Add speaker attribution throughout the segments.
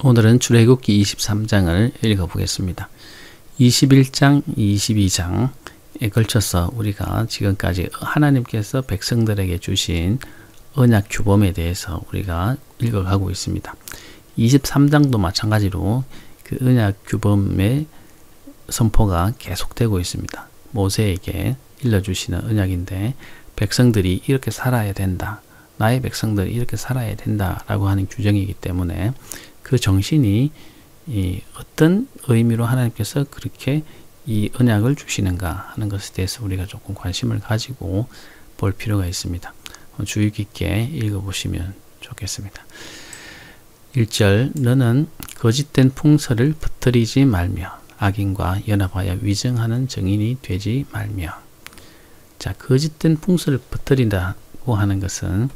Speaker 1: 오늘은 출애굽기 23장을 읽어보겠습니다. 21장, 22장에 걸쳐서 우리가 지금까지 하나님께서 백성들에게 주신 언약 규범에 대해서 우리가 읽어가고 있습니다. 23장도 마찬가지로 그 언약 규범의 선포가 계속되고 있습니다. 모세에게 일러주시는 언약인데 백성들이 이렇게 살아야 된다. 나의 백성들이 이렇게 살아야 된다라고 하는 규정이기 때문에 그 정신이 어떤 의미로 하나님께서 그렇게 이 언약을 주시는가 하는 것에 대해서 우리가 조금 관심을 가지고 볼 필요가 있습니다. 주의 깊게 읽어보시면 좋겠습니다. 1절 너는 거짓된 풍설을 퍼뜨리지 말며 악인과 연합하여 위증하는 증인이 되지 말며. 자, 거짓된 풍설을 퍼뜨린다고 하는 것은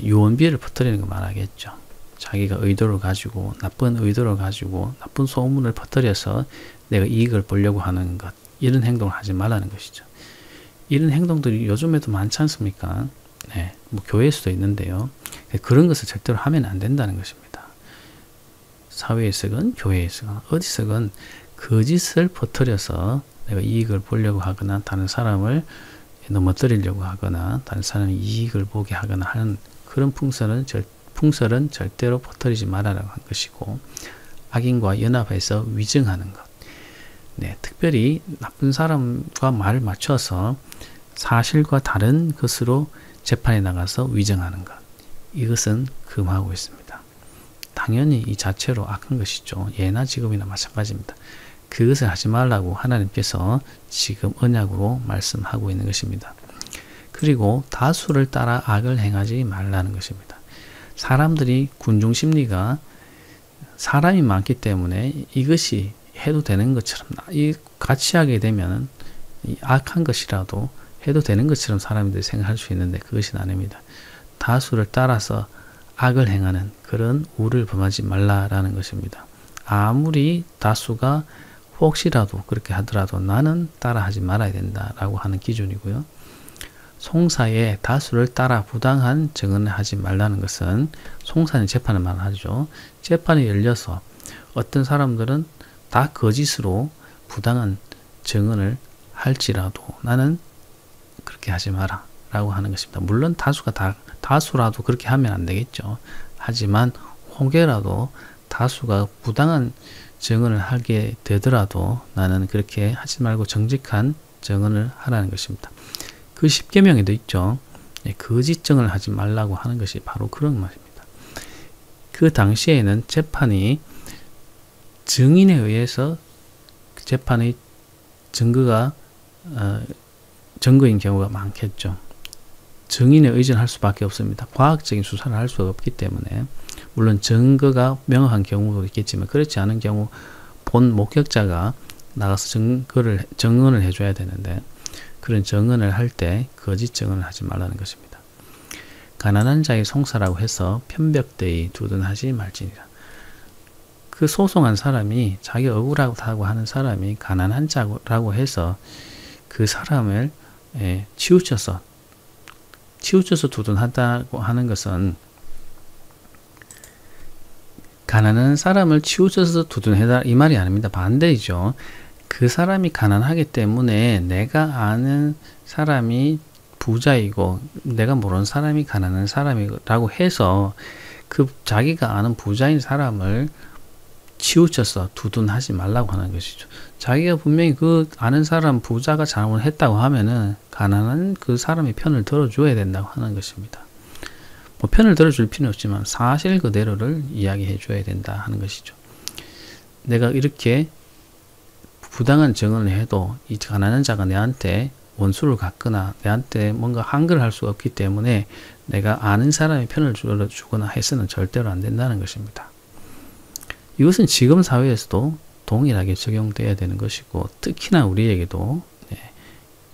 Speaker 1: 유언비어를 퍼뜨리는 거 말하겠죠. 자기가 의도를 가지고 나쁜 의도를 가지고 나쁜 소문을 퍼뜨려서 내가 이익을 보려고 하는 것, 이런 행동을 하지 말라는 것이죠. 이런 행동들이 요즘에도 많지 않습니까? 네, 뭐 교회에서도 있는데요. 그런 것을 절대로 하면 안 된다는 것입니다. 사회에서건 교회에서건 어디서건 거짓을 퍼뜨려서 내가 이익을 보려고 하거나 다른 사람을 넘어뜨리려고 하거나 다른 사람이 이익을 보게 하거나 하는 그런 풍설은 절대로 퍼뜨리지 말아라고 한 것이고, 악인과 연합해서 위증하는 것. 네, 특별히 나쁜 사람과 말을 맞춰서 사실과 다른 것으로 재판에 나가서 위증하는 것. 이것은 금하고 있습니다. 당연히 이 자체로 악한 것이죠. 예나 지금이나 마찬가지입니다. 그것을 하지 말라고 하나님께서 지금 언약으로 말씀하고 있는 것입니다. 그리고 다수를 따라 악을 행하지 말라는 것입니다. 사람들이 군중심리가 사람이 많기 때문에 이것이 해도 되는 것처럼 같이 하게 되면 악한 것이라도 해도 되는 것처럼 사람들이 생각할 수 있는데 그것이 아닙니다. 다수를 따라서 악을 행하는 그런 우를 범하지 말라라는 것입니다. 아무리 다수가 혹시라도 그렇게 하더라도 나는 따라하지 말아야 된다라고 하는 기준이고요. 송사에 다수를 따라 부당한 증언을 하지 말라는 것은 송사는 재판을 말하죠. 재판이 열려서 어떤 사람들은 다 거짓으로 부당한 증언을 할지라도 나는 그렇게 하지 마라 라고 하는 것입니다. 물론 다수라도 그렇게 하면 안 되겠죠. 하지만 혹여라도 다수가 부당한 증언을 하게 되더라도 나는 그렇게 하지 말고 정직한 증언을 하라는 것입니다. 그 10계명에도 있죠. 거짓 증언을 하지 말라고 하는 것이 바로 그런 말입니다. 그 당시에는 재판이 증인에 의해서 재판의 증거인 경우가 많겠죠. 증인에 의존할 수밖에 없습니다. 과학적인 수사를 할 수가 없기 때문에 물론 증거가 명확한 경우도 있겠지만 그렇지 않은 경우 본 목격자가 나가서 증언을 해줘야 되는데 그런 증언을 할 때 거짓 증언을 하지 말라는 것입니다. 가난한 자의 송사라고 해서 편벽되이 두둔하지 말지니라. 그 소송한 사람이 자기 억울하다고 하는 사람이 가난한 자라고 해서 그 사람을 치우쳐서 두둔한다고 하는 것은 가난한 사람을 치우쳐서 두둔해라 이 말이 아닙니다. 반대이죠. 그 사람이 가난하기 때문에 내가 아는 사람이 부자이고 내가 모르는 사람이 가난한 사람이라고 해서 그 자기가 아는 부자인 사람을 치우쳐서 두둔하지 말라고 하는 것이죠. 자기가 분명히 그 아는 사람 부자가 잘못했다고 하면은 가난한 그 사람의 편을 들어줘야 된다고 하는 것입니다. 뭐 편을 들어줄 필요는 없지만 사실 그대로를 이야기해 줘야 된다 하는 것이죠. 내가 이렇게 부당한 증언을 해도 이 가난한 자가 내한테 원수를 갖거나 내한테 뭔가 한글을 할 수가 없기 때문에 내가 아는 사람의 편을 들어주거나 해서는 절대로 안 된다는 것입니다. 이것은 지금 사회에서도 동일하게 적용돼야 되는 것이고 특히나 우리에게도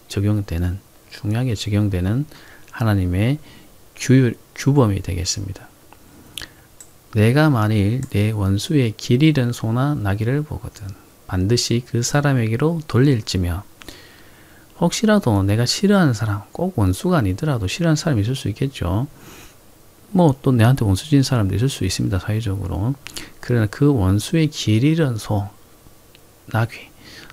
Speaker 1: 중요하게 적용되는 하나님의 규범이 되겠습니다. 내가 만일 내 원수의 길 잃은 소나 나귀를 보거든 반드시 그 사람에게로 돌릴지며. 혹시라도 내가 싫어하는 사람, 꼭 원수가 아니더라도 싫어하는 사람이 있을 수 있겠죠. 뭐 또 내한테 원수 지은 사람도 있을 수 있습니다. 사회적으로. 그러나 그 원수의 길 잃은 소, 나귀.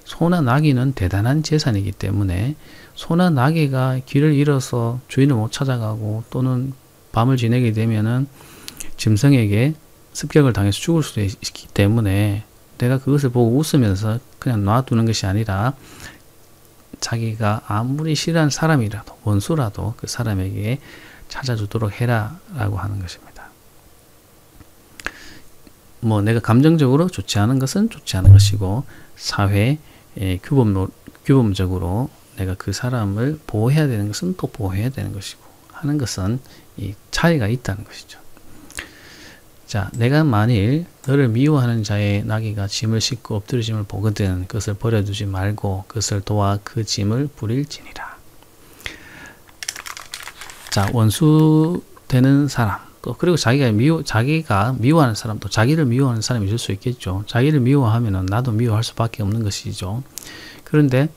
Speaker 1: 소나 나귀는 대단한 재산이기 때문에 소나 나귀가 길을 잃어서 주인을 못 찾아가고 또는 밤을 지내게 되면은 짐승에게 습격을 당해서 죽을 수도 있기 때문에 내가 그것을 보고 웃으면서 그냥 놔두는 것이 아니라 자기가 아무리 싫어하는 사람이라도 원수라도 그 사람에게 찾아주도록 해라 라고 하는 것입니다. 뭐 내가 감정적으로 좋지 않은 것은 좋지 않은 것이고 사회 규범적으로 내가 그 사람을 보호해야 되는 것은 또 보호해야 되는 것이고 하는 것은 이 차이가 있다는 것이죠. 자, 내가 만일 너를 미워하는 자의 나귀가 짐을 싣고 엎드러짐을 보거든 그것을 버려두지 말고 그것을 도와 그 짐을 부릴지니라. 자, 원수 되는 사람 또 그리고 자기가 미워하는 사람 또 자기를 미워하는 사람이 있을 수 있겠죠. 자기를 미워하면은 나도 미워할 수밖에 없는 것이죠. 그런데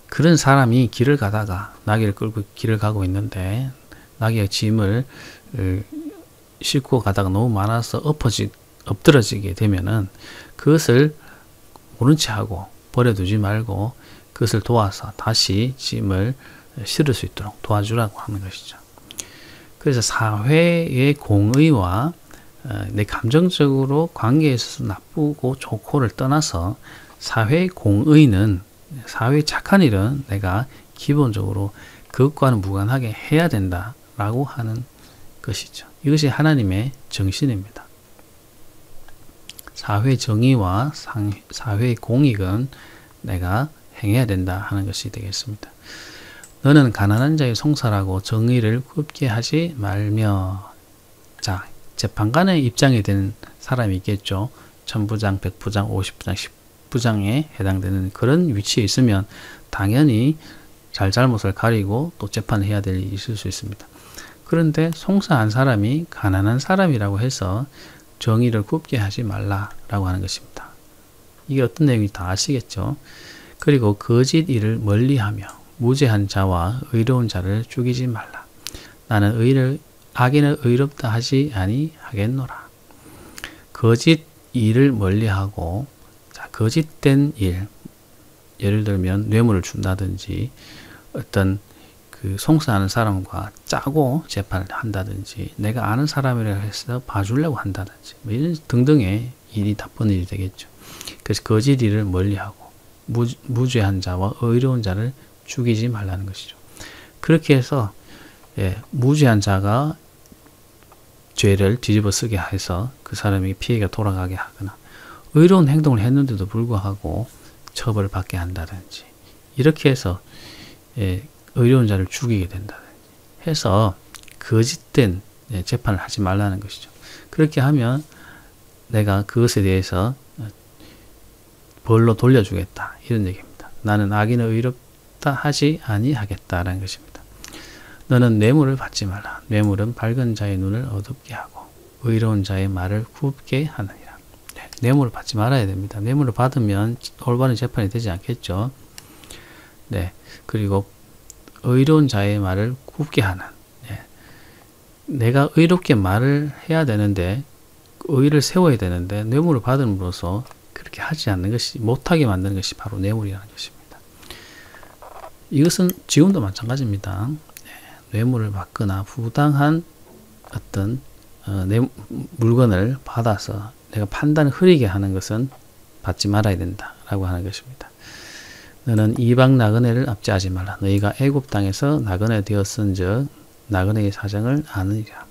Speaker 1: 그런 사람이 길을 가다가 나귀를 끌고 길을 가고 있는데 나귀의 짐을 싣고 가다가 너무 많아서 엎드러지게 되면은 그것을 모른 채 하고 버려두지 말고 그것을 도와서 다시 짐을 실을 수 있도록 도와주라고 하는 것이죠. 그래서 사회의 공의와 내 감정적으로 관계에 있어서 나쁘고 좋고를 떠나서 사회의 공의는 사회의 착한 일은 내가 기본적으로 그것과는 무관하게 해야 된다라고 하는 것이죠. 이것이 하나님의 정신입니다. 사회 정의와 사회 공익은 내가 행해야 된다 하는 것이 되겠습니다. 너는 가난한 자의 송사라고 정의를 굽게 하지 말며. 자, 재판관의 입장에 든 사람이 있겠죠. 천부장, 백부장, 50부장, 10부장에 해당되는 그런 위치에 있으면 당연히 잘잘못을 가리고 또 재판을 해야 될 일이 있을 수 있습니다. 그런데 송사한 사람이 가난한 사람이라고 해서 정의를 굽게 하지 말라라고 하는 것입니다. 이게 어떤 내용인지 다 아시겠죠? 그리고 거짓 일을 멀리하며 무죄한 자와 의로운 자를 죽이지 말라. 나는 악인을 의롭다 하지 아니하겠노라. 거짓 일을 멀리하고, 자, 거짓된 일, 예를 들면 뇌물을 준다든지 어떤 그 송사하는 사람과 짜고 재판을 한다든지 내가 아는 사람이라 해서 봐주려고 한다든지 뭐 이런 등등의 일이 나쁜 일이 되겠죠. 그래서 거짓 일을 멀리하고 무죄한 자와 의로운 자를 죽이지 말라는 것이죠. 그렇게 해서 무죄한 자가 죄를 뒤집어 쓰게 해서 그 사람에게 피해가 돌아가게 하거나 의로운 행동을 했는데도 불구하고 처벌을 받게 한다든지 이렇게 해서 의로운 자를 죽이게 된다든지 해서 거짓된 재판을 하지 말라는 것이죠. 그렇게 하면 내가 그것에 대해서 벌로 돌려주겠다 이런 얘기입니다. 나는 악인을 의롭다 하지 아니하겠다라는 것입니다. 너는 뇌물을 받지 말라. 뇌물은 밝은 자의 눈을 어둡게 하고 의로운 자의 말을 굽게 하느니라. 뇌물을 받지 말아야 됩니다. 뇌물을 받으면 올바른 재판이 되지 않겠죠. 네, 그리고 의로운 자의 말을 굽게 하는, 내가 의롭게 말을 해야 되는데 의를 세워야 되는데 뇌물을 받음으로써 그렇게 하지 않는 것이 못하게 만드는 것이 바로 뇌물이라는 것입니다. 이것은 지금도 마찬가지입니다. 뇌물을 받거나 부당한 어떤 물건을 받아서 내가 판단을 흐리게 하는 것은 받지 말아야 된다라고 하는 것입니다. 너는 이방 나그네를 압제하지 말라. 너희가 애굽 땅에서 나그네 되었은즉 나그네의 사정을 아느니라.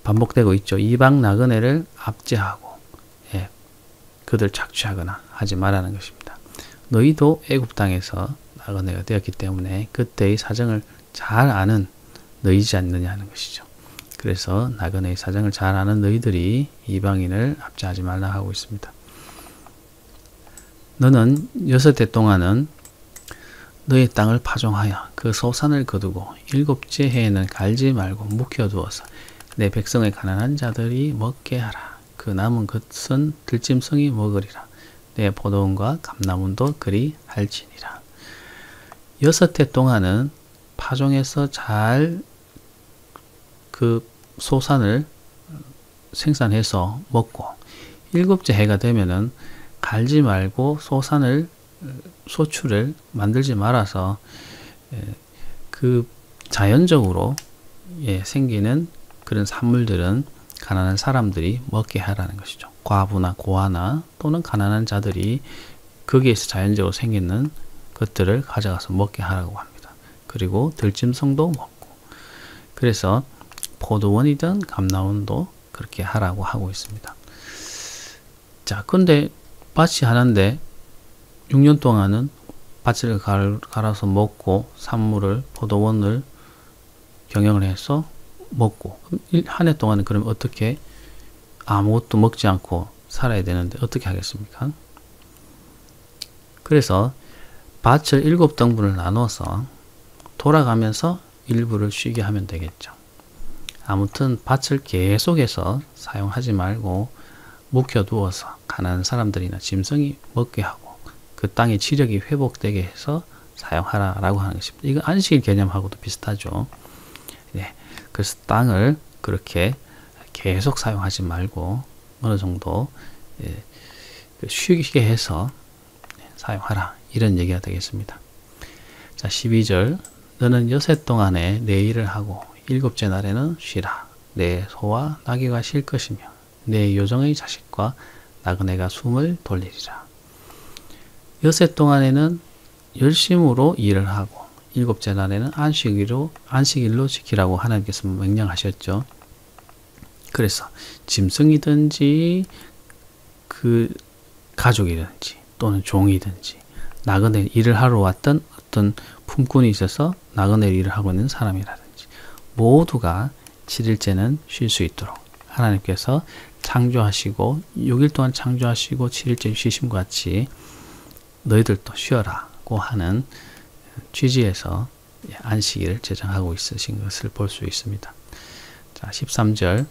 Speaker 1: 반복되고 있죠. 이방 나그네를 압제하고 그들 착취하거나 하지 말라는 것입니다. 너희도 애굽 땅에서 나그네가 되었기 때문에 그때의 사정을 잘 아는 너희지 않느냐 하는 것이죠. 그래서 나그네의 사정을 잘 아는 너희들이 이방인을 압제하지 말라 하고 있습니다. 너는 6해 동안은 너의 땅을 파종하여 그 소산을 거두고 7째 해에는 갈지 말고 묵혀두어서 내 백성의 가난한 자들이 먹게 하라. 그 남은 것은 들짐승이 먹으리라. 내 포도원과 감나문도 그리 할지니라. 6해 동안은 파종해서 잘 그 소산을 생산해서 먹고, 7째 해가 되면은 갈지 말고 소출을 만들지 말아서 그 자연적으로 생기는 그런 산물들은 가난한 사람들이 먹게 하라는 것이죠. 과부나 고아나 또는 가난한 자들이 거기에서 자연적으로 생기는 것들을 가져가서 먹게 하라고 합니다. 그리고 들짐승도 먹고, 그래서 포도원이든 감나원도 그렇게 하라고 하고 있습니다. 자, 근데 밭이 하나인데 6년 동안은 밭을 갈아서 먹고 산물을, 포도원을 경영을 해서 먹고, 한 해 동안은 그럼 어떻게 아무것도 먹지 않고 살아야 되는데 어떻게 하겠습니까? 그래서 밭을 7등분을 나눠서 돌아가면서 일부를 쉬게 하면 되겠죠. 아무튼 밭을 계속해서 사용하지 말고 묵혀두어서 가난한 사람들이나 짐승이 먹게 하고 그 땅의 지력이 회복되게 해서 사용하라라고 하는 것입니다. 이거 안식일 개념하고도 비슷하죠. 네, 그래서 땅을 그렇게 계속 사용하지 말고 어느 정도 쉬게 해서 사용하라, 이런 얘기가 되겠습니다. 자, 12절, 너는 여섯 동안에 내 일을 하고 7째 날에는 쉬라. 내 소와 나귀가 쉴 것이며 내 요정의 자식과 나그네가 숨을 돌리리라. 여섯 동안에는 열심으로 일을 하고 7째 날에는 안식일로 지키라고 하나님께서 명령하셨죠. 그래서 짐승이든지 그 가족이든지 또는 종이든지 나그네 일을 하러 왔던 어떤 품꾼이 있어서 나그네 일을 하고 있는 사람이라든지 모두가 7일째는 쉴 수 있도록 하나님께서 창조하시고 6일 동안 창조하시고 7일째 쉬심과 같이 너희들도 쉬어라고 하는 취지에서 안식일을 제정하고 있으신 것을 볼 수 있습니다. 자, 13절,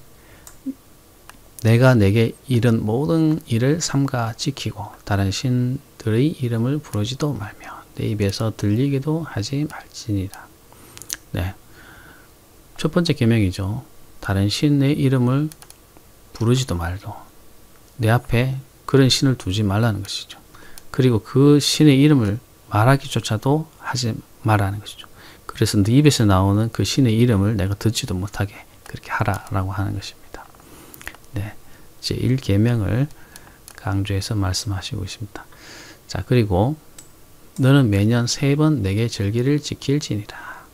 Speaker 1: 내가 내게 이른 모든 일을 삼가 지키고 다른 신들의 이름을 부르지도 말며 내 입에서 들리기도 하지 말지니라. 네, 첫 번째 계명이죠. 다른 신의 이름을 부르지도 말고 내 앞에 그런 신을 두지 말라는 것이죠. 그리고 그 신의 이름을 말하기조차도 하지 말라는 것이죠. 그래서 네 입에서 나오는 그 신의 이름을 내가 듣지도 못하게 그렇게 하라라고 하는 것입니다. 네, 제1계명을 강조해서 말씀하시고 있습니다. 자, 그리고 너는 매년 3번 내게 절기를 지킬지니라.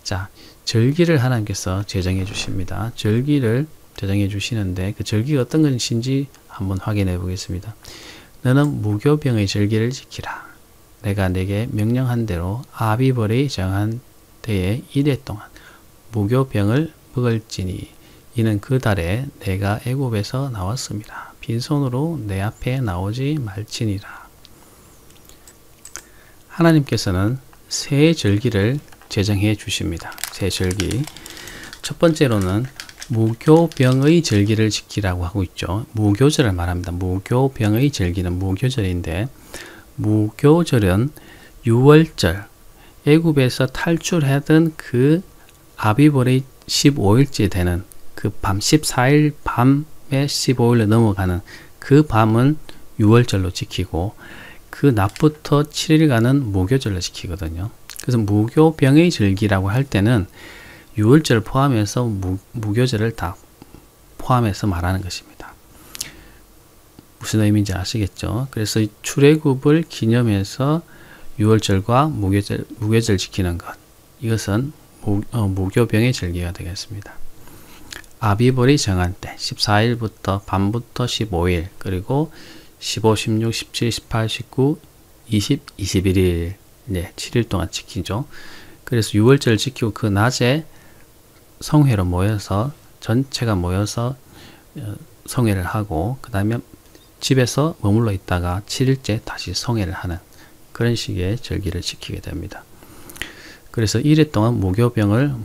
Speaker 1: 자, 절기를 하나님께서 제정해 주십니다. 절기를 제정해 주시는데 그 절기가 어떤 것인지 한번 확인해 보겠습니다. 너는 무교병의 절기를 지키라. 내가 내게 명령한 대로 아비벌이 정한 때에 1회 동안 무교병을 먹을지니 이는 그 달에 내가 애굽에서 나왔습니다. 빈손으로 내 앞에 나오지 말지니라. 하나님께서는 세 절기를 제정해 주십니다. 세 절기. 첫 번째로는 무교병의 절기를 지키라고 하고 있죠. 무교절을 말합니다. 무교병의 절기는 무교절인데, 무교절은 6월절, 애굽에서 탈출하던 그 아비벌의 15일째 되는 그 밤, 14일 밤에 15일로 넘어가는 그 밤은 6월절로 지키고 그 낮부터 7일간은 무교절로 지키거든요. 그래서 무교병의 절기라고 할 때는 6월절을 포함해서 무교절을 다 포함해서 말하는 것입니다. 무슨 의미인지 아시겠죠? 그래서 출애굽을 기념해서 6월절과 무교절 지키는 것, 이것은 무교병의 절기가 되겠습니다. 아비벌이 정한 때 14일부터 밤부터 15일, 그리고 15, 16, 17, 18, 19, 20, 21일, 네, 7일 동안 지키죠. 그래서 6월절 지키고 그 낮에 성회로 모여서 전체가 모여서 성회를 하고 그 다음에 집에서 머물러 있다가 7일째 다시 성회를 하는 그런 식의 절기를 지키게 됩니다. 그래서 1회 동안 무교병을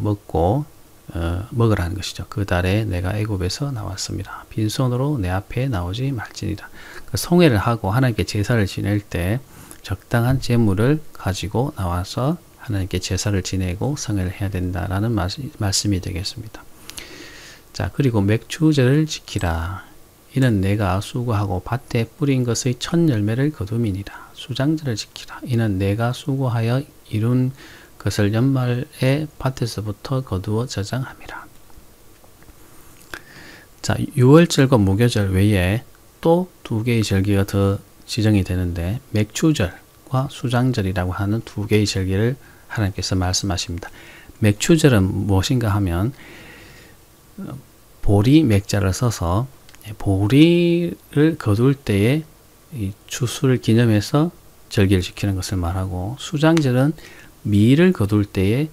Speaker 1: 먹으라는 것이죠. 그 달에 내가 애굽에서 나왔습니다. 빈손으로 내 앞에 나오지 말지니라. 성회를 하고 하나님께 제사를 지낼 때 적당한 제물을 가지고 나와서 하나님께 제사를 지내고 성회를 해야 된다라는 말씀이 되겠습니다. 자, 그리고 맥추절을 지키라. 이는 내가 수고하고 밭에 뿌린 것의 첫 열매를 거둠이니라. 수장절을 지키라. 이는 내가 수고하여 이룬 것을 연말에 밭에서부터 거두어 저장함이라. 자, 유월절과 무교절 외에 또 두 개의 절기가 더 지정이 되는데 맥추절과 수장절이라고 하는 두 개의 절기를 하나님께서 말씀하십니다. 맥추절은 무엇인가 하면 보리 맥자를 써서 보리를 거둘 때에 이 추수를 기념해서 절기를 지키는 것을 말하고, 수장절은 밀을 거둘 때에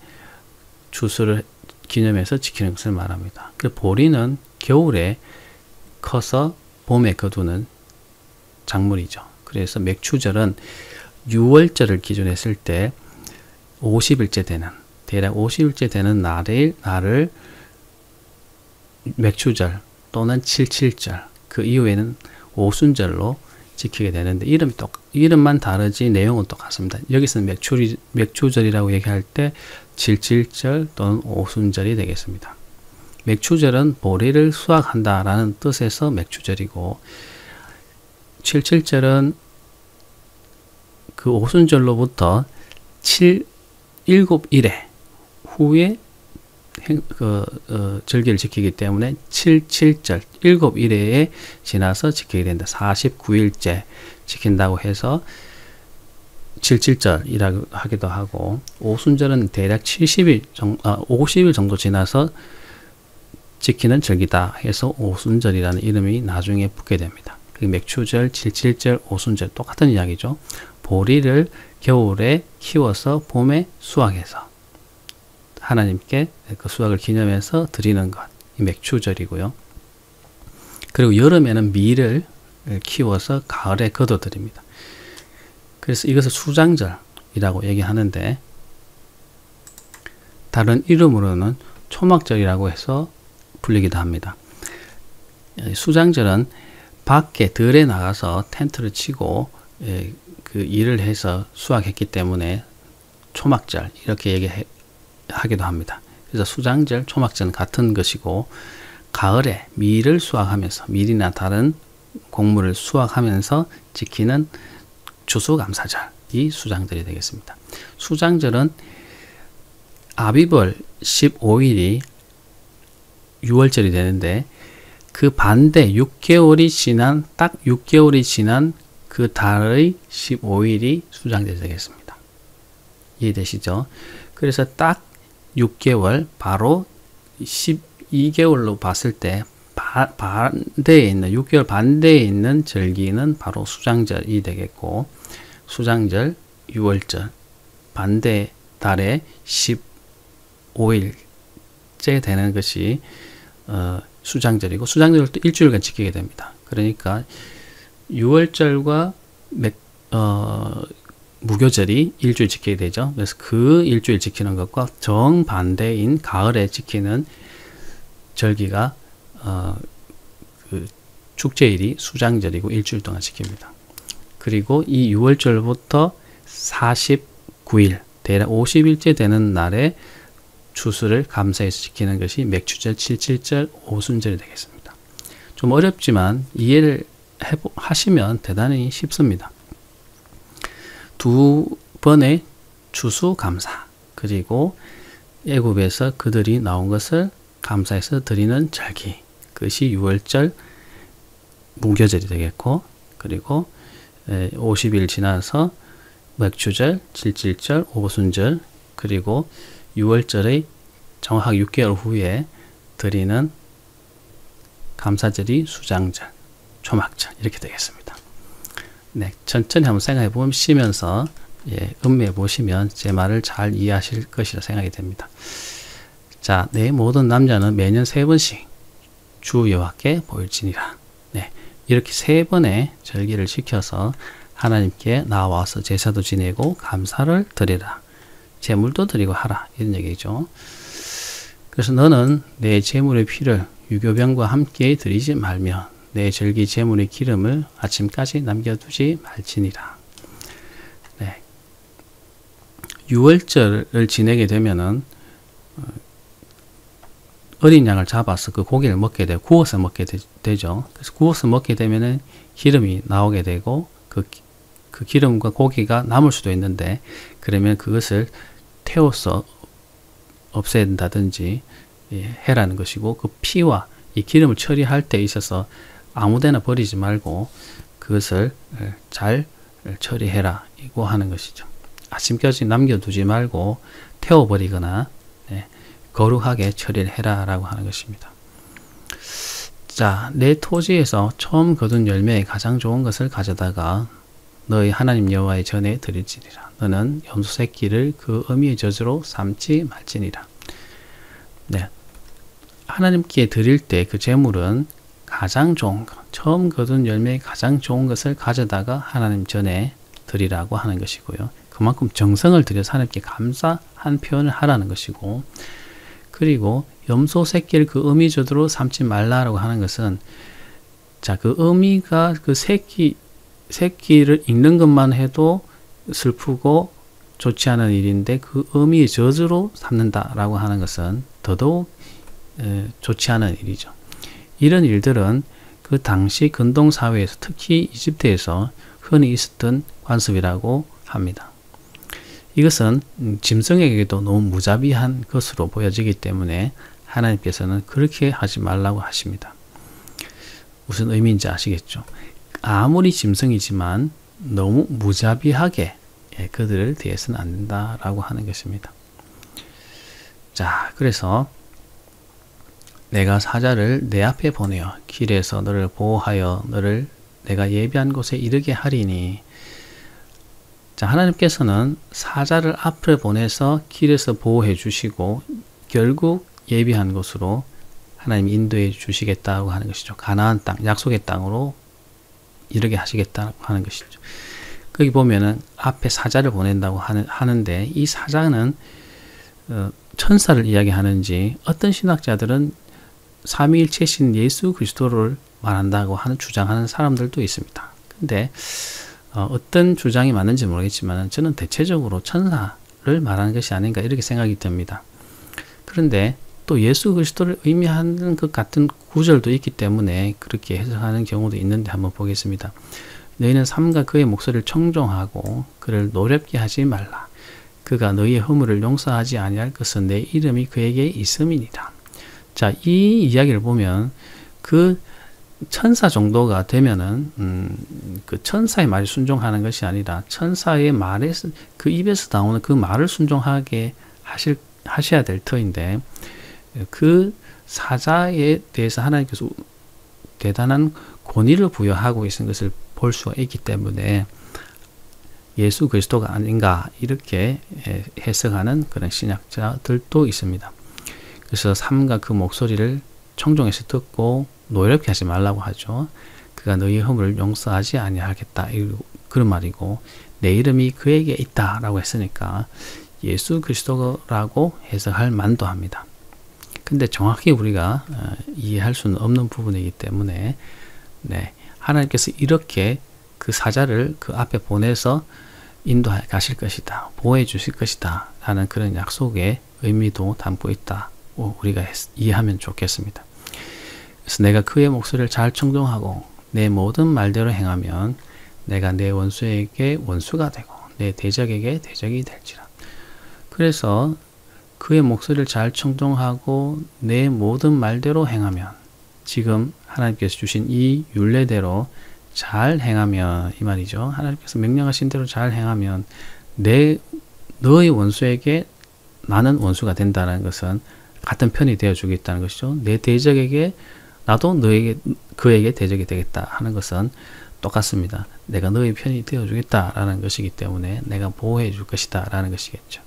Speaker 1: 추수를 기념해서 지키는 것을 말합니다. 그 보리는 겨울에 커서 봄에 거두는 작물이죠. 그래서 맥추절은 6월절을 기준했을 때 50일째 되는, 대략 50일째 되는 날을 맥추절 또는 77절, 그 이후에는 오순절로 지키게 되는데, 이름만 다르지 내용은 똑같습니다. 여기서는 맥추절이라고 얘기할 때 77절 또는 오순절이 되겠습니다. 맥추절은 보리를 수확한다라는 뜻에서 맥추절이고, 77절은 그 오순절로부터 7일에 후에 절기를 지키기 때문에 77절, 7일에 지나서 지키게 된다. 49일째 지킨다고 해서 77절이라고 하기도 하고, 오순절은 대략 50일 정도 지나서 지키는 절기다 해서 오순절이라는 이름이 나중에 붙게 됩니다. 맥추절, 77절, 오순절 똑같은 이야기죠. 보리를 겨울에 키워서 봄에 수확해서 하나님께 그 수확을 기념해서 드리는 것, 이 맥추절이고요. 그리고 여름에는 밀을 키워서 가을에 거둬 드립니다. 그래서 이것을 수장절이라고 얘기하는데, 다른 이름으로는 초막절이라고 해서 불리기도 합니다. 수장절은 밖에 들에 나가서 텐트를 치고 그 일을 해서 수확했기 때문에 초막절 이렇게 얘기하기도 합니다. 그래서 수장절, 초막절은 같은 것이고, 가을에 밀을 수확하면서, 밀이나 다른 곡물을 수확하면서 지키는 추수감사절이 수장절이 되겠습니다. 수장절은 아비벌 15일이 6월절이 되는데, 그 반대 6개월이 지난, 딱 6개월이 지난 그 달의 15일이 수장절이 되겠습니다. 이해되시죠? 그래서 딱 6개월, 바로 12개월로 봤을 때 반대에 있는, 6개월 반대에 있는 절기는 바로 수장절이 되겠고, 수장절, 6월절, 반대 달에 15일째 되는 것이 수장절이고, 수장절도 일주일간 지키게 됩니다. 그러니까 6월절과 무교절이 일주일 지키게 되죠. 그래서 그 일주일 지키는 것과 정반대인 가을에 지키는 절기가 그 축제일이 수장절이고 일주일 동안 지킵니다. 그리고 이 6월절부터 49일, 대략 50일째 되는 날에 추수를 감사해서 지키는 것이 맥추절, 77절, 오순절이 되겠습니다. 좀 어렵지만 이해를 하시면 대단히 쉽습니다. 두 번의 추수 감사, 그리고 애굽에서 그들이 나온 것을 감사해서 드리는 절기, 그것이 6월절 무교절이 되겠고, 그리고 50일 지나서 맥추절, 77절, 오순절, 그리고 6월절의 정확하게 6개월 후에 드리는 감사절이 수장절, 초막절 이렇게 되겠습니다. 네, 천천히 한번 생각해 보시면서 음미해 보시면 제 말을 잘 이해하실 것이라 생각이 됩니다. 자, 내 모든 남자는 매년 3번씩 주 여호와께 보일지니라. 네, 이렇게 3번의 절기를 지켜서 하나님께 나와서 제사도 지내고 감사를 드리라. 제물도 드리고 하라. 이런 얘기죠. 그래서 너는 내 제물의 피를 유교병과 함께 드리지 말며 내 절기 제물의 기름을 아침까지 남겨두지 말지니라. 네. 6월절을 지내게 되면은 어린 양을 잡아서 그 고기를 먹게 되고 구워서 먹게 되죠. 그래서 구워서 먹게 되면은 기름이 나오게 되고 그 기름과 고기가 남을 수도 있는데 그러면 그것을 태워서 없앤다든지 해라는 것이고 그 피와 이 기름을 처리할 때 있어서 아무데나 버리지 말고 그것을 잘 처리해라 이고 하는 것이죠. 아침까지 남겨두지 말고 태워버리거나 거룩하게 처리를 해라 라고 하는 것입니다. 자, 내 토지에서 처음 거둔 열매의 가장 좋은 것을 가져다가 너희 하나님 여호와의 전에 드릴지니라. 너는 염소 새끼를 그 어미의 젖으로 삼지 말지니라. 네, 하나님께 드릴 때 그 제물은 가장 좋은 것, 처음 거둔 열매의 가장 좋은 것을 가져다가 하나님 전에 드리라고 하는 것이고요. 그만큼 정성을 들여서 하나님께 감사한 표현을 하라는 것이고, 그리고 염소 새끼를 그 어미 젖으로 삼지 말라라고 하는 것은, 자, 그 어미가 그 새끼를 읽는 것만 해도 슬프고 좋지 않은 일인데 그 어미의 젖으로 삼는다라고 하는 것은 더더욱 좋지 않은 일이죠. 이런 일들은 그 당시 근동사회에서 특히 이집트에서 흔히 있었던 관습이라고 합니다. 이것은 짐승에게도 너무 무자비한 것으로 보여지기 때문에 하나님께서는 그렇게 하지 말라고 하십니다. 무슨 의미인지 아시겠죠? 아무리 짐승이지만 너무 무자비하게 그들을 대해서는 안 된다라고 하는 것입니다. 자, 그래서 내가 사자를 내 앞에 보내어 길에서 너를 보호하여 너를 내가 예비한 곳에 이르게 하리니. 자, 하나님께서는 사자를 앞에 보내서 길에서 보호해 주시고 결국 예비한 곳으로 하나님 인도해 주시겠다고 하는 것이죠. 가나안 땅, 약속의 땅으로 이르게 하시겠다고 하는 것이죠. 거기 보면은 앞에 사자를 보낸다고 하는데 이 사자는 천사를 이야기하는지 어떤 신학자들은 삼위일체신 예수 그리스도를 말한다고 주장하는 사람들도 있습니다. 근데 어떤 주장이 맞는지 모르겠지만 저는 대체적으로 천사를 말하는 것이 아닌가 이렇게 생각이 듭니다. 그런데 또 예수 그리스도를 의미하는 것 같은 구절도 있기 때문에 그렇게 해석하는 경우도 있는데 한번 보겠습니다. 너희는 삼가 그의 목소리를 청종하고 그를 노렵게 하지 말라. 그가 너희의 허물을 용서하지 아니할 것은 내 이름이 그에게 있음이니라. 자, 이 이야기를 보면 그 천사 정도가 되면은 그 천사의 말에 순종하는 것이 아니라 천사의 말에 그 입에서 나오는 그 말을 순종하게 하셔야 될 터인데 그 사자에 대해서 하나님께서 대단한 권위를 부여하고 있는 것을 볼 수가 있기 때문에 예수 그리스도가 아닌가 이렇게 해석하는 그런 신학자들도 있습니다. 그래서 삼가 그 목소리를 청종해서 듣고 노엽게 하지 말라고 하죠. 그가 너희의 허물을 용서하지 아니하겠다 그런 말이고 내 이름이 그에게 있다라고 했으니까 예수 그리스도라고 해석할 만도 합니다. 근데 정확히 우리가 이해할 수는 없는 부분이기 때문에 하나님께서 이렇게 그 사자를 그 앞에 보내서 인도해 가실 것이다, 보호해 주실 것이다 라는 그런 약속의 의미도 담고 있다 우리가 이해하면 좋겠습니다. 그래서 내가 그의 목소리를 잘 청종하고 내 모든 말대로 행하면 내가 내 원수에게 원수가 되고 내 대적에게 대적이 될지라. 그래서 그의 목소리를 잘 청종하고 내 모든 말대로 행하면, 지금 하나님께서 주신 이 율례대로 잘 행하면 이 말이죠. 하나님께서 명령하신 대로 잘 행하면 너의 원수에게 나는 원수가 된다는 것은 같은 편이 되어 주겠다는 것이죠. 내 대적에게 나도 그에게 대적이 되겠다 하는 것은 똑같습니다. 내가 너의 편이 되어 주겠다라는 것이기 때문에 내가 보호해 줄 것이다 라는 것이겠죠.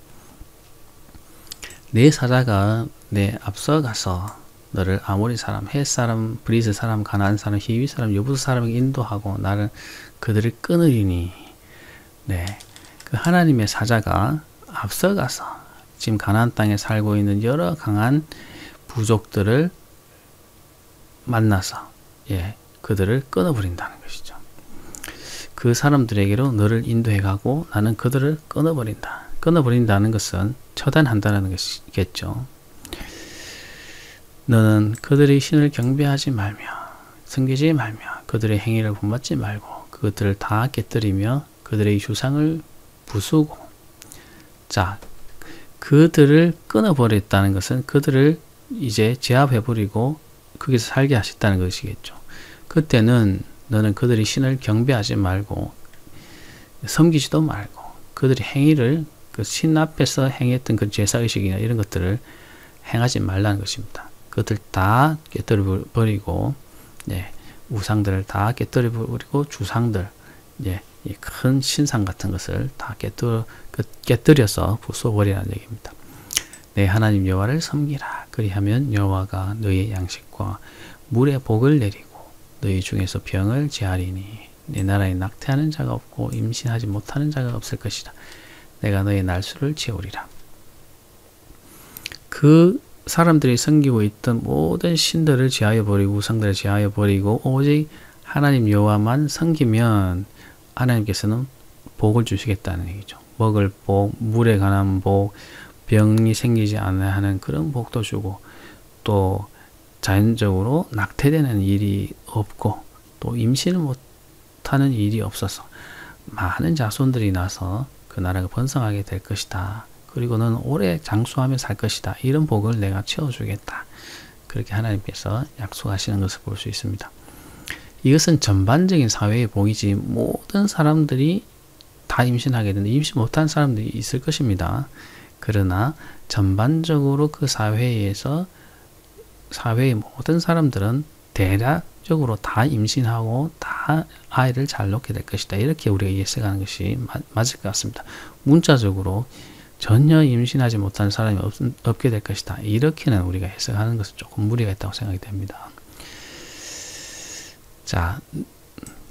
Speaker 1: 내 사자가 내 앞서 가서 너를 아모리 사람, 헷 사람, 브리스 사람, 가나안 사람, 히위 사람, 여부스 사람에게 인도하고 나를 그들을 끊으리니. 그 하나님의 사자가 앞서 가서 지금 가나안 땅에 살고 있는 여러 강한 부족들을 만나서 그들을 끊어버린다는 것이죠. 그 사람들에게로 너를 인도해 가고 나는 그들을 끊어버린다. 끊어버린다는 것은 처단한다는 것이겠죠. 너는 그들의 신을 경배하지 말며 섬기지 말며 그들의 행위를 본받지 말고 그것들을 다 깨뜨리며 그들의 주상을 부수고. 자, 그들을 끊어버렸다는 것은 그들을 이제 제압해버리고 거기서 살게 하셨다는 것이겠죠. 그때는 너는 그들의 신을 경배하지 말고 섬기지도 말고 그들의 행위를 그 신 앞에서 행했던 그 제사의식이나 이런 것들을 행하지 말라는 것입니다. 그것들 다 깨뜨려 버리고, 예, 우상들을 다 깨뜨려 버리고 주상들, 예, 이 큰 신상 같은 것을 다 깨뜨려서 부숴버리라는 얘기입니다. 내 하나님 여호와를 섬기라. 그리하면 여호와가 너희의 양식과 물의 복을 내리고 너희 중에서 병을 제하리니 내 나라에 낙태하는 자가 없고 임신하지 못하는 자가 없을 것이다. 내가 너의 날수를 채우리라. 그 사람들이 섬기고 있던 모든 신들을 제하여 버리고 우상들을 제하여 버리고 오직 하나님 여호와만 섬기면 하나님께서는 복을 주시겠다는 얘기죠. 먹을 복, 물에 관한 복, 병이 생기지 않아야 하는 그런 복도 주고, 또 자연적으로 낙태되는 일이 없고 또 임신을 못하는 일이 없어서 많은 자손들이 나서 그 나라가 번성하게 될 것이다. 그리고 너는 오래 장수하며 살 것이다. 이런 복을 내가 채워주겠다. 그렇게 하나님께서 약속하시는 것을 볼 수 있습니다. 이것은 전반적인 사회의 복이지 모든 사람들이 다 임신하게 되는데 임신 못한 사람들이 있을 것입니다. 그러나 전반적으로 그 사회에서 사회의 모든 사람들은 대략적으로 다 임신하고 다 아이를 잘 놓게 될 것이다. 이렇게 우리가 예측하는 것이 맞을 것 같습니다. 문자적으로 전혀 임신하지 못한 사람이 없게 될 것이다. 이렇게는 우리가 해석하는 것은 조금 무리가 있다고 생각이 됩니다. 자,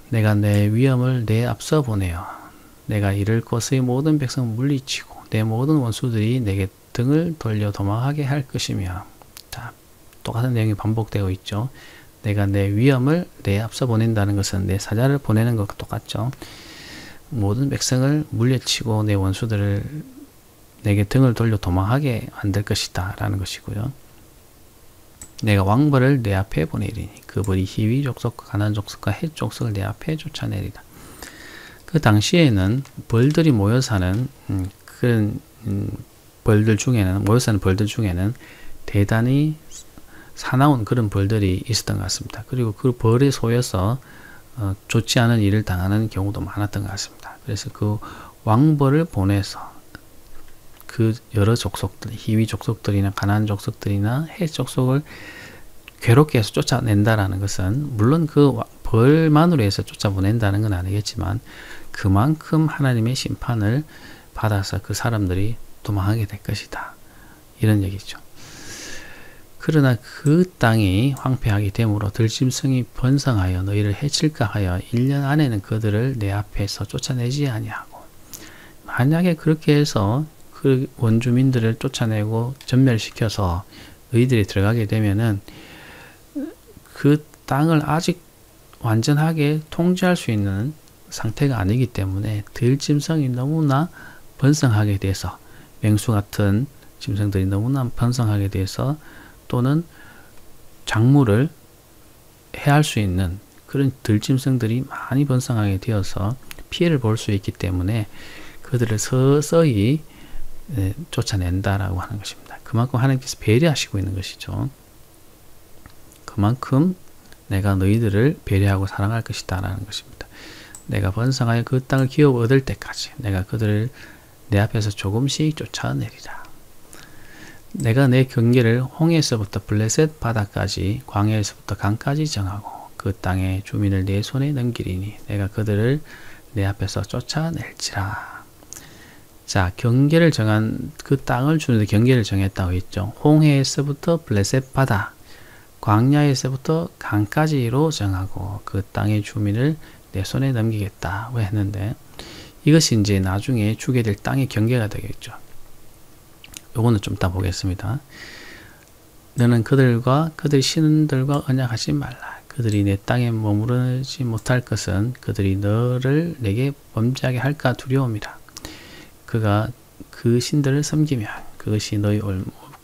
Speaker 1: 내가 내 위엄을 내 앞서 보내어 내가 이를 곳의 모든 백성을 물리치고 내 모든 원수들이 내게 등을 돌려 도망하게 할 것이며. 자, 똑같은 내용이 반복되고 있죠. 내가 내 위엄을 내 앞서 보낸다는 것은 내 사자를 보내는 것과 똑같죠. 모든 백성을 물리치고 내 원수들을 내게 등을 돌려 도망하게 만들 것이다 라는 것이고요. 내가 왕벌을 내 앞에 보내리니 그 벌이 히위 족속과 가나안 족속과 헷 족속을 내 앞에 쫓아내리다. 그 당시에는 벌들이 모여 사는 그런 벌들 중에는 모여 사는 벌들 중에는 대단히 사나운 그런 벌들이 있었던 것 같습니다. 그리고 그 벌에 쏘여서 좋지 않은 일을 당하는 경우도 많았던 것 같습니다. 그래서 그 왕벌을 보내서 그 여러 족속들, 히위 족속들이나 가나안 족속들이나 헷 족속을 괴롭게 해서 쫓아낸다라는 것은 물론 그 벌만으로 해서 쫓아보낸다는 건 아니겠지만 그만큼 하나님의 심판을 받아서 그 사람들이 도망하게 될 것이다. 이런 얘기죠. 그러나 그 땅이 황폐하게 되므로 들짐승이 번성하여 너희를 해칠까 하여 1년 안에는 그들을 내 앞에서 쫓아내지 아니하고. 만약에 그렇게 해서 그 원주민들을 쫓아내고 전멸시켜서 너희들이 들어가게 되면은 그 땅을 아직 완전하게 통제할 수 있는 상태가 아니기 때문에 들짐승이 너무나 번성하게 돼서 맹수 같은 짐승들이 너무나 번성하게 돼서 또는 작물을 해할 수 있는 그런 들짐승들이 많이 번성하게 되어서 피해를 볼 수 있기 때문에 그들을 서서히 쫓아낸다라고 하는 것입니다. 그만큼 하나님께서 배려하시고 있는 것이죠. 그만큼 내가 너희들을 배려하고 사랑할 것이다 라는 것입니다. 내가 번성하여 그 땅을 기업 얻을 때까지 내가 그들을 내 앞에서 조금씩 쫓아내리라. 내가 내 경계를 홍해에서부터 블레셋 바다까지 광야에서부터 강까지 정하고 그 땅의 주민을 내 손에 넘기리니 내가 그들을 내 앞에서 쫓아낼지라. 자, 경계를 정한 그 땅을 주는데 경계를 정했다고 했죠. 홍해에서부터 블레셋 바다, 광야에서부터 강까지로 정하고 그 땅의 주민을 내 손에 넘기겠다고 했는데 이것이 이제 나중에 주게 될 땅의 경계가 되겠죠. 요거는 좀 이따 보겠습니다. 너는 그들과 그들 신들과 언약하지 말라. 그들이 내 땅에 머무르지 못할 것은 그들이 너를 내게 범죄하게 할까 두려움이라. 그가 그 신들을 섬기면 그것이 너희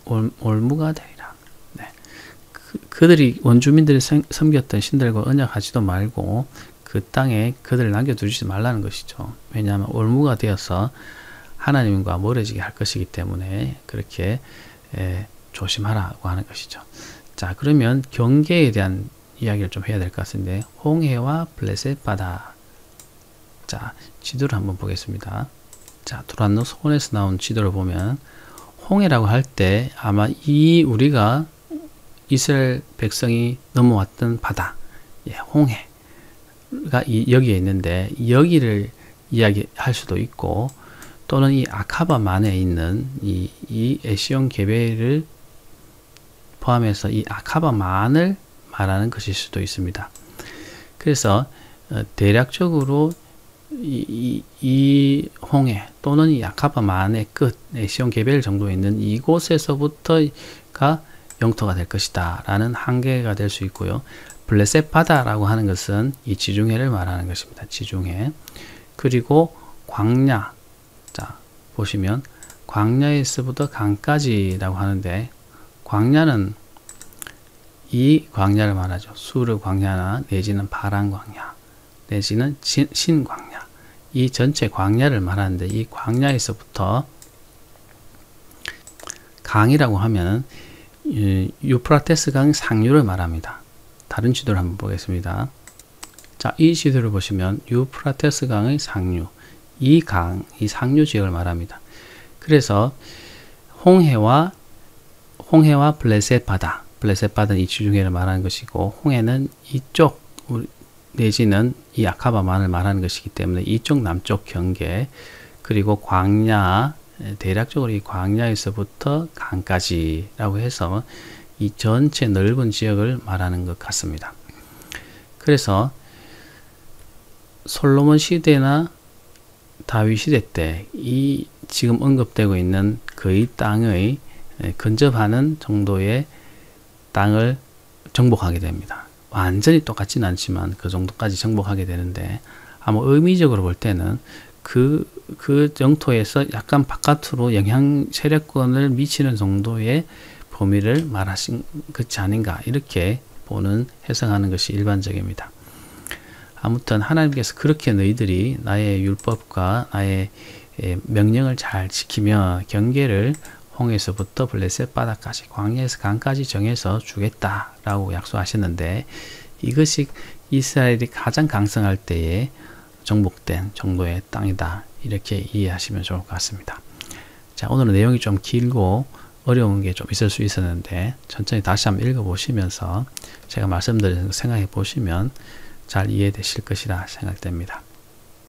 Speaker 1: 올무가 되리라. 네. 그들이 원주민들이 섬겼던 신들과 언약하지도 말고 그 땅에 그들을 남겨두지 말라는 것이죠. 왜냐하면 올무가 되어서 하나님과 멀어지게 할 것이기 때문에 그렇게 조심하라고 하는 것이죠. 자, 그러면 경계에 대한 이야기를 좀 해야 될 것 같은데, 홍해와 블레셋 바다. 자, 지도를 한번 보겠습니다. 자, 두란노 소원에서 나온 지도를 보면 홍해라고 할 때 아마 이 우리가 이스라엘 백성이 넘어왔던 바다, 홍해가 여기에 있는데, 여기를 이야기할 수도 있고, 또는 이 아카바만에 있는 이 에시온 게베를 포함해서 이 아카바만을 말하는 것일 수도 있습니다. 그래서 대략적으로 이 홍해 또는 이 아카바만의 끝, 에시온 게벨 정도에 있는 이곳에서부터가 영토가 될 것이다 라는 한계가 될 수 있고요. 블레셋 바다라고 하는 것은 이 지중해를 말하는 것입니다. 지중해. 그리고 광야. 자, 보시면 광야에서부터 강까지라고 하는데, 광야는 이 광야를 말하죠. 수르 광야나 내지는 파란 광야, 내지는 신광야. 이 전체 광야를 말하는데, 이 광야에서부터 강이라고 하면 유프라테스 강 상류를 말합니다. 다른 지도를 한번 보겠습니다. 자, 이 지도를 보시면 유프라테스 강의 상류, 이 강, 이 상류 지역을 말합니다. 그래서 홍해와 블레셋 바다, 블레셋 바다는 이 지중해를 말하는 것이고, 홍해는 이쪽 내지는 이 아카바만을 말하는 것이기 때문에 이쪽 남쪽 경계, 그리고 광야, 대략적으로 이 광야에서부터 강까지라고 해서 이 전체 넓은 지역을 말하는 것 같습니다. 그래서 솔로몬 시대나 다윗 시대 때 이 지금 언급되고 있는 그의 땅의 근접하는 정도의 땅을 정복하게 됩니다. 완전히 똑같지는 않지만 그 정도까지 정복하게 되는데, 아마 의미적으로 볼 때는 그 영토에서 약간 바깥으로 영향 세력권을 미치는 정도의 범위를 말하신 것이 아닌가, 이렇게 보는 해석하는 것이 일반적입니다. 아무튼 하나님께서 그렇게 너희들이 나의 율법과 나의 명령을 잘 지키며 경계를 홍해에서부터 블레셋 바다까지, 광야에서 강까지 정해서 주겠다라고 약속하셨는데, 이것이 이스라엘이 가장 강성할 때에 정복된 정도의 땅이다, 이렇게 이해하시면 좋을 것 같습니다. 자, 오늘은 내용이 좀 길고 어려운 게 좀 있을 수 있었는데, 천천히 다시 한번 읽어보시면서 제가 말씀드린 거 생각해 보시면 잘 이해되실 것이라 생각됩니다.